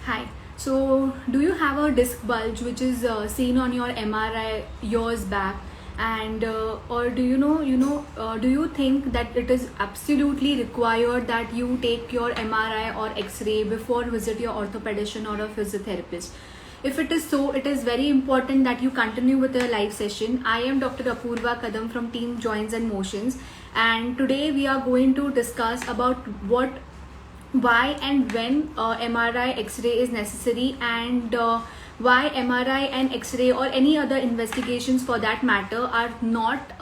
Hi. So, do you have a disc bulge which is seen on your MRI years back, and or do you think that it is absolutely required that you take your MRI or X-ray before visit your orthopedician or a physiotherapist? If it is so, it is very important that you continue with the live session. I am Dr. Apurva Kadam from Team Joints and Motions, and today we are going to discuss about why and when MRI X-ray is necessary, and why MRI and X-ray or any other investigations for that matter are not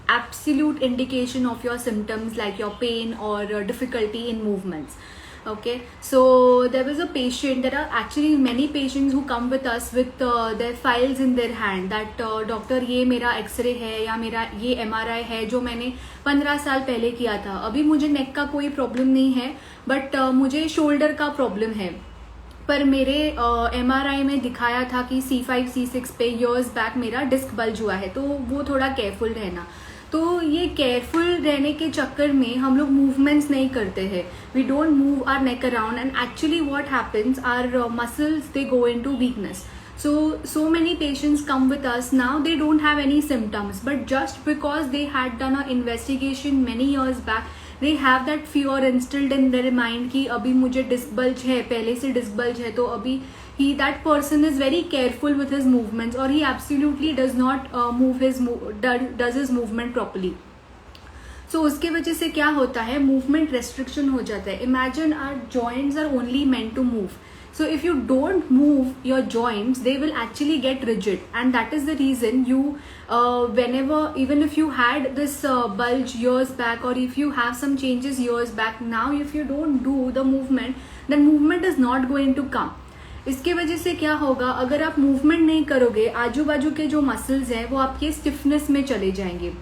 absolute indication of your symptoms like your pain or difficulty in movements. Okay, so there was a patient. There are actually many patients who come with us with their files in their hand that doctor ये मेरा x ray है या मेरा ये MRI है जो मैंने 15 साल पहले किया था. अभी मुझे नेक का कोई प्रॉब्लम नहीं है, बट मुझे शोल्डर का प्रॉब्लम है. पर मेरे MRI में दिखाया था कि C5 C6 पे ईयर्स बैक मेरा डिस्क बल्ज हुआ है, तो वो थोड़ा केयरफुल रहना. तो ये केयरफुल रहने के चक्कर में हम लोग मूवमेंट्स नहीं करते हैं. We don't move our neck around, and actually what happens, our muscles they go into weakness. So many patients come with us now, they don't have any symptoms, but just because they had done an investigation many years back, they have that fear instilled in their mind कि अभी मुझे disc bulge है, पहले से disc bulge है, तो अभी that person is very careful with his movements, or he absolutely does not does his movement properly. So उसके वजह से क्या होता है, movement restriction हो जाता है. Imagine our joints are only meant to move. So if you don't move your joints, they will actually get rigid, and that is the reason you whenever, even if you had this bulge years back, or if you have some changes years back, now if you don't do the movement, then movement is not going to come. इसके वजह से क्या होगा, अगर आप movement नहीं करोगे, आजू बाजू के जो मसल्स हैं वो आपके स्टिफनेस में चले जाएंगे.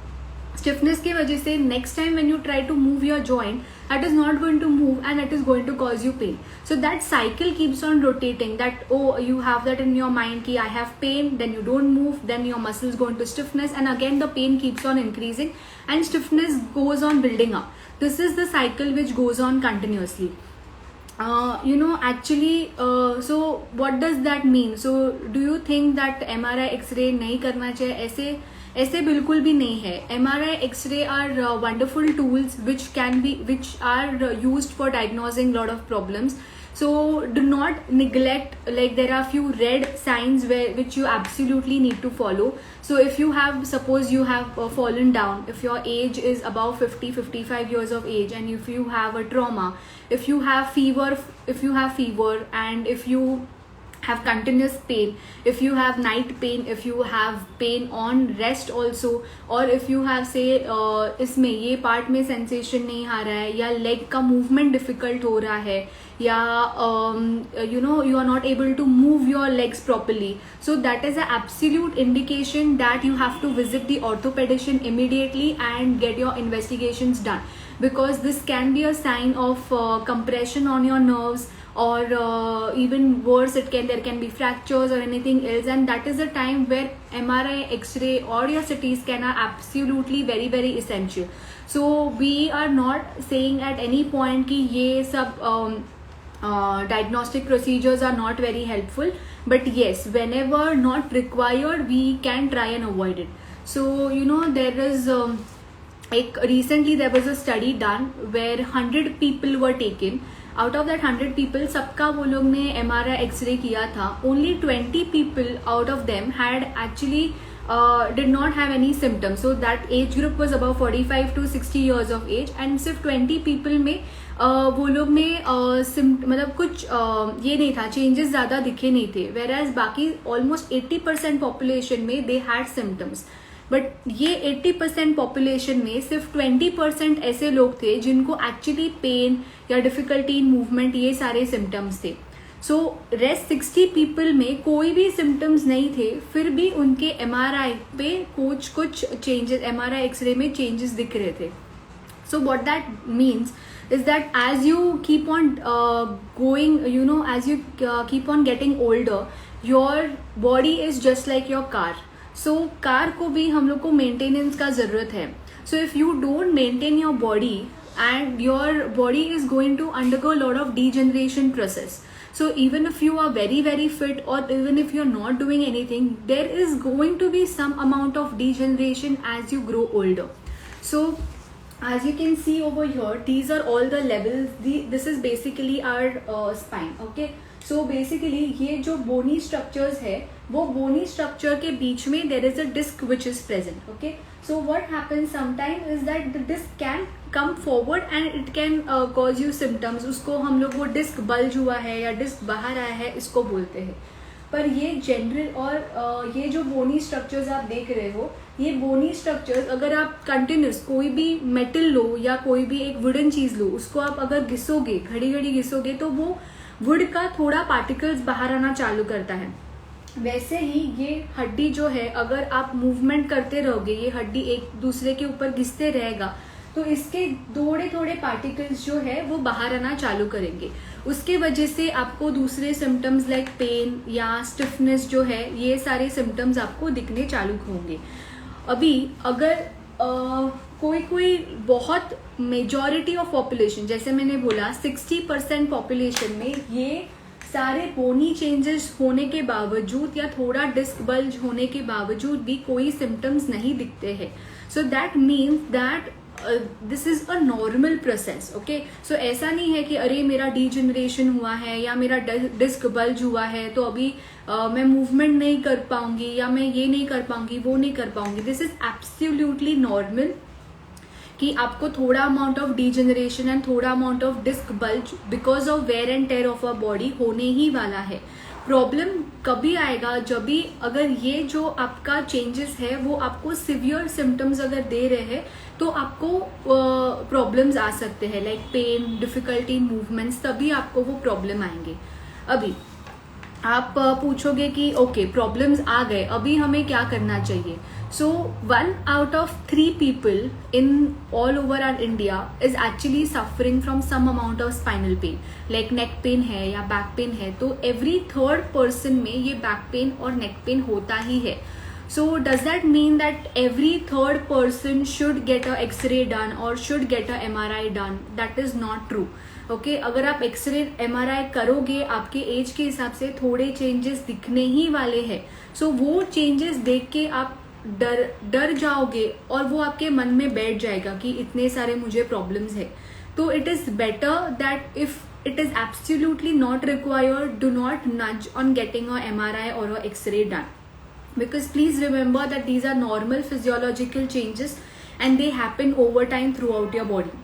स्टिफनेस की वजह से next time when you try to move your joint, that is not going to move and it is going to cause you pain. So that cycle keeps on rotating, that you have that in your mind ki I have pain, then you don't move, then your muscles go into stiffness, and again the pain keeps on increasing and stiffness goes on building up. This is the cycle which goes on continuously. So what does that mean? So do you think that MRI X-ray नहीं करना चाहिए? ऐसे बिल्कुल भी नहीं है. MRI X-ray are wonderful tools which are used for diagnosing lot of problems. So do not neglect, like there are few red signs which you absolutely need to follow. So if you have, suppose you have fallen down, if your age is above 55 years of age, and if you have a trauma, if you have fever, and if you have continuous pain, if you have night pain, if you have pain on rest also, or if you have say इसमें ये part में sensation नहीं आ रहा है, या leg का movement difficult हो रहा है, या you are not able to move your legs properly, so that is an absolute indication that you have to visit the orthopedician immediately and get your investigations done, because this can be a sign of compression on your nerves, or even worse, there can be fractures or anything else, and that is the time where MRI, X-ray or your CT scan are absolutely very very essential. So we are not saying at any point कि ये सब diagnostic procedures are not very helpful, but yes, whenever not required, we can try and avoid it. So there is recently there was a study done where 100 people were taken. Out of that 100 people, सबका वो लोग ने MRI X-ray किया था. Only 20 people out of them had actually did not have any symptoms. So that age group was about 45 to 60 years of age, and सिर्फ 20 people में वो लोग ने मतलब कुछ ये नहीं था, चेंजेस ज़्यादा दिखे नहीं थे, whereas बाकी almost 80% population में they had symptoms. बट ये 80% पॉपुलेशन में सिर्फ 20% ऐसे लोग थे जिनको एक्चुअली पेन या डिफिकल्टी इन मूवमेंट ये सारे सिम्टम्स थे. सो रेस्ट 60 पीपल में कोई भी सिम्टम्स नहीं थे, फिर भी उनके MRI पे कुछ चेंजेस, MRI X-ray में चेंजेस दिख रहे थे. So what that means is that as you keep on as you keep on getting older, your body is just like your car. So car को भी हम लोग को मेंटेनेंस का ज़रूरत है. So if you don't maintain your body, and your body is going to undergo a lot of degeneration process. So even if you are very very fit, or even if you're not doing anything, there is going to be some amount of degeneration as you grow older. So as you can see over here, these are all the levels. This is basically our spine. Okay, so basically ये जो bony structures है, वो bony structure के बीच में there is a disc which is present. Okay, so what happens sometimes is that the disc can come forward and it can cause you symptoms. उसको हम लोग वो disc bulge हुआ है या disc बाहर आया है इसको बोलते हैं. पर ये जनरल और ये जो बोनी स्ट्रक्चर्स आप देख रहे हो, ये बोनी स्ट्रक्चर्स अगर आप कंटिन्यूस कोई भी मेटल लो या कोई भी एक वुडन चीज लो, उसको आप अगर घिसोगे, घड़ी घड़ी घिसोगे, तो वो वुड का थोड़ा पार्टिकल्स बाहर आना चालू करता है. वैसे ही ये हड्डी जो है, अगर आप मूवमेंट करते रहोगे, ये हड्डी एक दूसरे के ऊपर घिसते रहेगा, तो इसके थोड़े थोड़े पार्टिकल्स जो है वो बाहर आना चालू करेंगे. उसके वजह से आपको दूसरे सिम्टम्स लाइक पेन या स्टिफनेस जो है, ये सारे सिम्टम्स आपको दिखने चालू होंगे. अभी अगर कोई बहुत मेजॉरिटी ऑफ पॉपुलेशन, जैसे मैंने बोला 60% पॉपुलेशन में ये सारे बोनी चेंजेस होने के बावजूद या थोड़ा डिस्क बल्ज होने के बावजूद भी कोई सिम्टम्स नहीं दिखते हैं. So that means that this is a normal process. Okay, so ऐसा नहीं है कि अरे मेरा डीजनरेशन हुआ है या मेरा डिस्क बल्ज हुआ है तो अभी मैं मूवमेंट नहीं कर पाऊंगी या मैं ये नहीं कर पाऊंगी, वो नहीं कर पाऊंगी. दिस इज एब्सोल्युटली नॉर्मल कि आपको थोड़ा अमाउंट ऑफ डीजनरेशन एंड थोड़ा amount of disc bulge because of wear and tear of a body होने ही वाला है. प्रॉब्लम कभी आएगा जब भी अगर ये जो आपका चेंजेस है वो आपको सिवियर सिम्टम्स अगर दे रहे हैं, तो आपको प्रॉब्लम्स आ सकते हैं लाइक पेन, डिफिकल्टी मूवमेंट्स, तभी आपको वो प्रॉब्लम आएंगे. अभी आप पूछोगे कि ओके प्रॉब्लम्स आ गए, अभी हमें क्या करना चाहिए. सो 1 out of 3 people in all over our India is actually suffering from some amount of spinal pain, like neck pain है या back pain है. तो every third person में ये back pain और neck pain होता ही है. So does that mean that every third person should get a X-ray done or should get a MRI done? That is not true. Okay, अगर आप x ray MRI करोगे, आपके as के हिसाब से थोड़े चेंजेस दिखने ही वाले हैं. सो वो चेंजेस देख के आप डर जाओगे और वो आपके मन में बैठ जाएगा कि इतने सारे मुझे प्रॉब्लम्स है. तो it is better that if it is absolutely not required, do not nudge on getting a MRI or a X-ray done, because please remember that these are normal physiological changes and they happen over time throughout your body.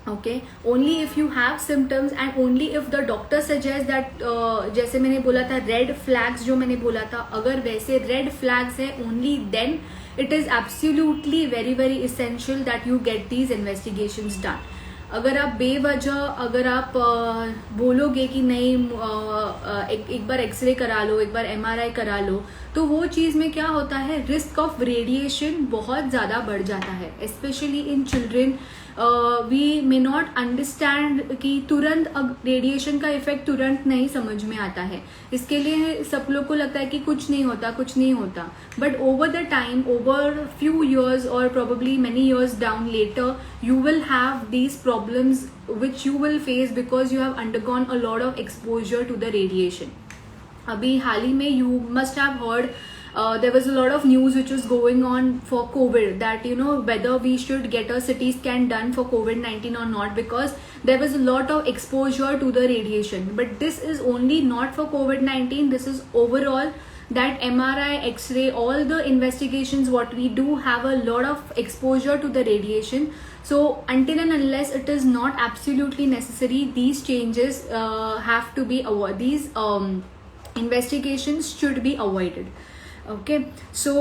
Okay, only if you have symptoms and only if the doctor suggests that जैसे मैंने बोला था red flags, जो मैंने बोला था, अगर वैसे रेड फ्लैग्स है only then it is absolutely very very essential that you get these investigations done. अगर आप बेवजह अगर आप बोलोगे कि नहीं एक बार एक्सरे करा लो, एक बार MRI करा लो, तो वो चीज़ में क्या होता है, रिस्क ऑफ रेडिएशन बहुत ज़्यादा बढ़ जाता है. Specially in children we may not understand कि तुरंत अब रेडिएशन का इफेक्ट तुरंत नहीं समझ में आता है. इसके लिए सब लोग को लगता है कि कुछ नहीं होता, कुछ नहीं होता. But over the time, over few years or probably many years down later, you will have these problems which you will face because you have undergone a lot of exposure to the radiation. अभी हाल ही में you must have heard there was a lot of news which was going on for COVID, that you know whether we should get a CT scan done for COVID-19 or not, because there was a lot of exposure to the radiation. But this is only not for COVID-19, this is overall, that MRI, X-ray, all the investigations what we do have a lot of exposure to the radiation. So until and unless it is not absolutely necessary, these changes have to be avoided. These investigations should be avoided. Okay, so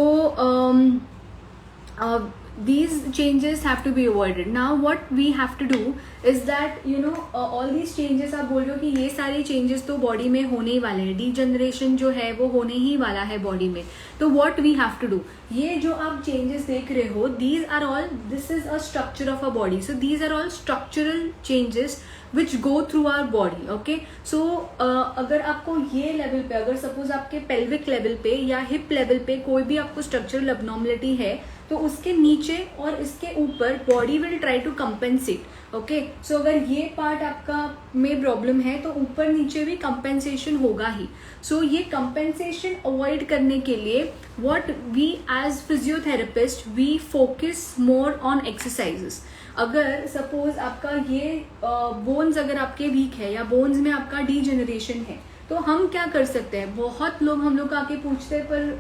these changes have to be avoided. Now what we have to do is that all these changes आप बोल रहे हो कि ये सारे changes तो body में होने ही वाले हैं, डीजनरेशन जो है वो होने ही वाला है बॉडी में. तो what we have to do, ये जो आप चेंजेस देख रहे हो, these are all, this is a structure of a body. So these are all structural changes which go through our body. Okay, so अगर आपको ये लेवल पे, अगर सपोज आपके पेल्विक लेवल पे या हिप लेवल पे कोई भी आपको स्ट्रक्चरल एब्नॉर्मलिटी है, तो उसके नीचे और इसके ऊपर body will try to compensate. Okay, so अगर ये पार्ट आपका में प्रॉब्लम है तो ऊपर नीचे भी कंपेंसेशन होगा ही. सो ये कंपेंसेशन अवॉइड करने के लिए what we as physiotherapist we focus more on exercises. अगर सपोज आपका ये बोन्स अगर आपके वीक है या बोन्स में आपका डीजेनरेशन है, तो हम क्या कर सकते हैं. बहुत लोग हम लोग आके पूछते हैं पर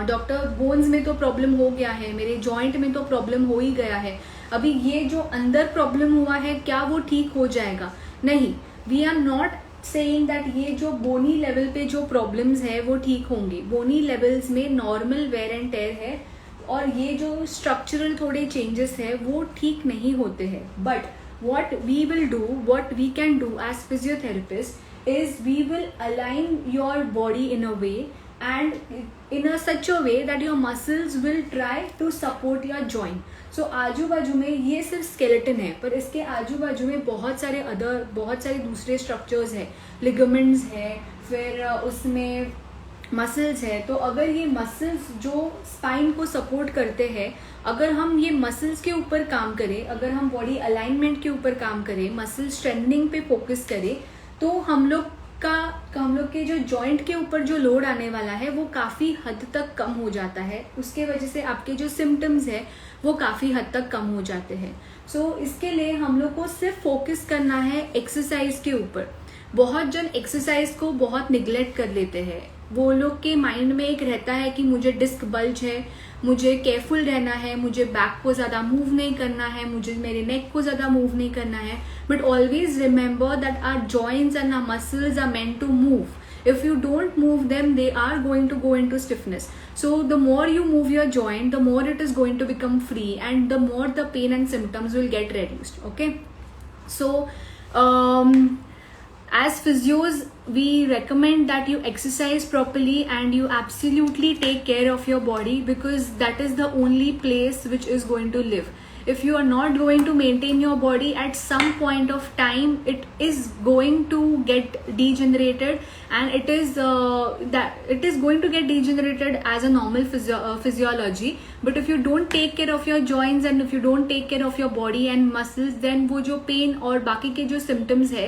डॉक्टर बोन्स में तो प्रॉब्लम हो गया है, मेरे जॉइंट में तो प्रॉब्लम हो ही गया है, अभी ये जो अंदर प्रॉब्लम हुआ है क्या वो ठीक हो जाएगा? नहीं, we are not saying that ये जो बोनी लेवल पे जो प्रॉब्लम्स है वो ठीक होंगे. बोनी लेवल्स में नॉर्मल वेयर एंड टेयर है और ये जो स्ट्रक्चरल थोड़े चेंजेस है वो ठीक नहीं होते हैं. But what we will do, what we can do as physiotherapists is we will align your body in a way and in a such a way that your muscles will try to support your joint. So आजू बाजू में ये सिर्फ skeleton है, पर इसके आजू बाजू में बहुत सारे दूसरे स्ट्रक्चर्स है, लिगामेंट्स है, फिर उसमें मसल्स है. तो अगर ये मसल्स जो स्पाइन को सपोर्ट करते हैं, अगर हम ये मसल्स के ऊपर काम करें, अगर हम बॉडी अलाइनमेंट के ऊपर काम करें, मसल स्ट्रेंथनिंग पे फोकस करें, तो हम लोग के जो जॉइंट के ऊपर जो लोड आने वाला है वो काफ़ी हद तक कम हो जाता है. उसके वजह से आपके जो सिम्टम्स है वो काफ़ी हद तक कम हो जाते हैं. सो इसके लिए हम लोग को सिर्फ फोकस करना है एक्सरसाइज के ऊपर. बहुत जन एक्सरसाइज को बहुत निगलेक्ट कर लेते हैं. वो लोग के माइंड में एक रहता है कि मुझे डिस्क बल्ज है, मुझे केयरफुल रहना है, मुझे बैक को ज़्यादा मूव नहीं करना है, मुझे मेरे नेक को ज़्यादा मूव नहीं करना है. But always remember that our joints and our muscles are meant to move. If you don't move them, they are going to go into stiffness. So the more you move your joint, the more it is going to become free and the more the pain and symptoms will get reduced. Okay, so as physios we recommend that you exercise properly and you absolutely take care of your body, because that is the only place which is going to live. If you are not going to maintain your body, at some point of time it is going to get degenerated, and it is going to get degenerated as a normal physiology. But if you don't take care of your joints and if you don't take care of your body and muscles, then वो जो pain और बाकी के जो symptoms है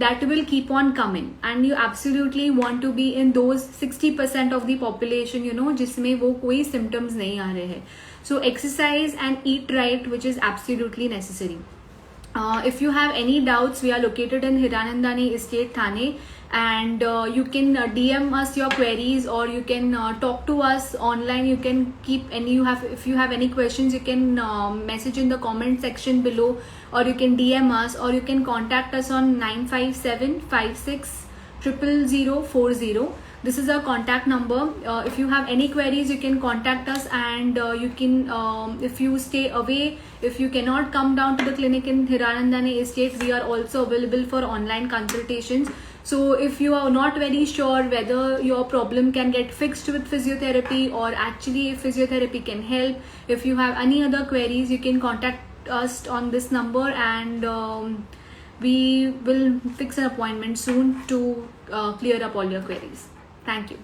that will keep on coming, and you absolutely want to be in those 60% of the population जिसमें वो कोई symptoms नहीं आ रहे हैं. So exercise and eat right, which is absolutely necessary. If you have any doubts, we are located in Hiranandani Estate, Thane, and you can DM us your queries, or you can talk to us online. You can if you have any questions, you can message in the comment section below, or you can DM us, or you can contact us on 957560040. This is our contact number. If you have any queries, you can contact us, and you can, if you stay away, if you cannot come down to the clinic in Hiranandani Estate, we are also available for online consultations. So if you are not very sure whether your problem can get fixed with physiotherapy, or actually if physiotherapy can help, if you have any other queries, you can contact us on this number, and we will fix an appointment soon to clear up all your queries. Thank you.